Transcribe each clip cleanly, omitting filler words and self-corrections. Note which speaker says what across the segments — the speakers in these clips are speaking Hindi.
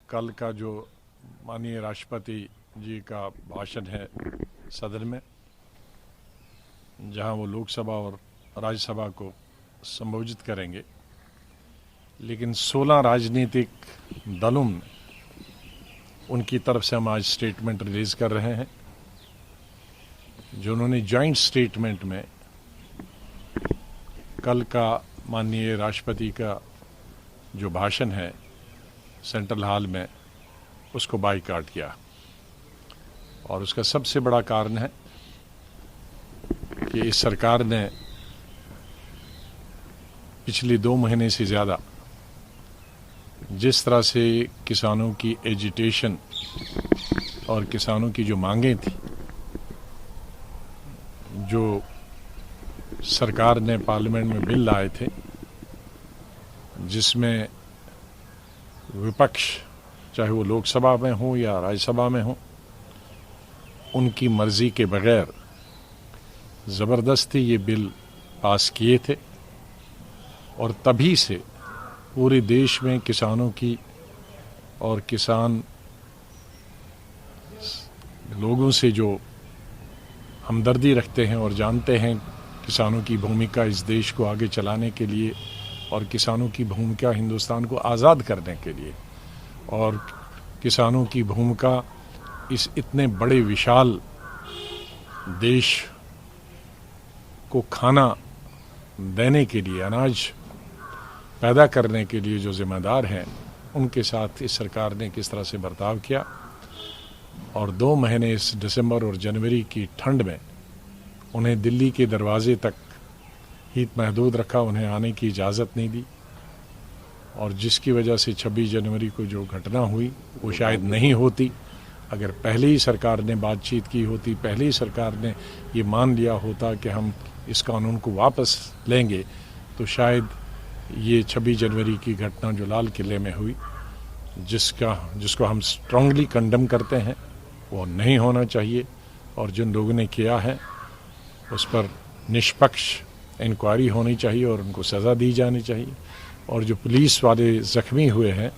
Speaker 1: कल का जो माननीय राष्ट्रपति जी का भाषण है सदन में, जहां वो लोकसभा और राज्यसभा को संबोधित करेंगे, लेकिन 16 राजनीतिक दलों में उनकी तरफ से हम आज स्टेटमेंट रिलीज कर रहे हैं, जो उन्होंने जॉइंट स्टेटमेंट में कल का माननीय राष्ट्रपति का जो भाषण है सेंट्रल हॉल में, उसको बायकॉट किया। और उसका सबसे बड़ा कारण है कि इस सरकार ने पिछले 2 महीने से ज़्यादा जिस तरह से किसानों की एजिटेशन और किसानों की जो मांगें थी, जो सरकार ने पार्लियामेंट में बिल लाए थे, जिसमें विपक्ष चाहे वो लोकसभा में हो या राज्यसभा में हो, उनकी मर्जी के बगैर ज़बरदस्ती ये बिल पास किए थे। और तभी से पूरे देश में किसानों की और किसान लोगों से जो हमदर्दी रखते हैं और जानते हैं किसानों की भूमिका इस देश को आगे चलाने के लिए और किसानों की भूमिका हिंदुस्तान को आज़ाद करने के लिए और किसानों की भूमिका इस इतने बड़े विशाल देश को खाना देने के लिए, अनाज पैदा करने के लिए जो जिम्मेदार हैं, उनके साथ इस सरकार ने किस तरह से बर्ताव किया। और 2 महीने इस दिसंबर और जनवरी की ठंड में उन्हें दिल्ली के दरवाजे तक ही महदूद रखा, उन्हें आने की इजाज़त नहीं दी। और जिसकी वजह से 26 जनवरी को जो घटना हुई वो शायद नहीं होती अगर पहले ही सरकार ने बातचीत की होती, पहले ही सरकार ने ये मान लिया होता कि हम इस कानून को वापस लेंगे, तो शायद ये 26 जनवरी की घटना जो लाल किले में हुई, जिसको हम स्ट्रांगली कंडेम करते हैं, वो नहीं होना चाहिए। और जिन लोगों ने किया है उस पर निष्पक्ष इंक्वायरी होनी चाहिए और उनको सज़ा दी जानी चाहिए। और जो पुलिस वाले ज़ख्मी हुए हैं,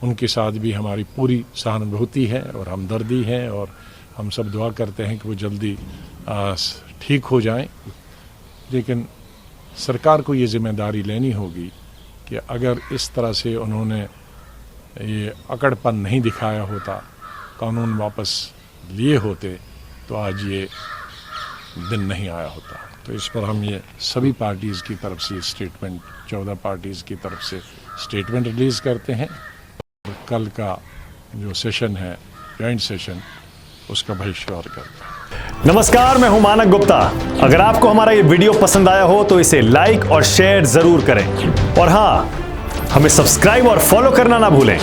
Speaker 1: उनके साथ भी हमारी पूरी सहानुभूति है और हमदर्दी है, और हम सब दुआ करते हैं कि वो जल्दी ठीक हो जाएं। लेकिन सरकार को ये जिम्मेदारी लेनी होगी कि अगर इस तरह से उन्होंने ये अकड़पन नहीं दिखाया होता, कानून वापस लिए होते, तो आज ये दिन नहीं आया होता। तो इस पर हम ये सभी पार्टीज़ की तरफ से स्टेटमेंट, 14 पार्टीज़ की तरफ से स्टेटमेंट रिलीज़ करते हैं। और कल का जो सेशन है, जॉइंट सेशन, उसका बहिष्कार करते हैं।
Speaker 2: नमस्कार, मैं हूं मानक गुप्ता। अगर आपको हमारा ये वीडियो पसंद आया हो तो इसे लाइक और शेयर जरूर करें। और हाँ, हमें सब्सक्राइब और फॉलो करना ना भूलें,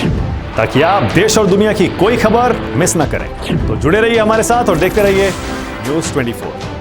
Speaker 2: ताकि आप देश और दुनिया की कोई खबर मिस ना करें। तो जुड़े रहिए हमारे साथ और देखते रहिए न्यूज़ 24।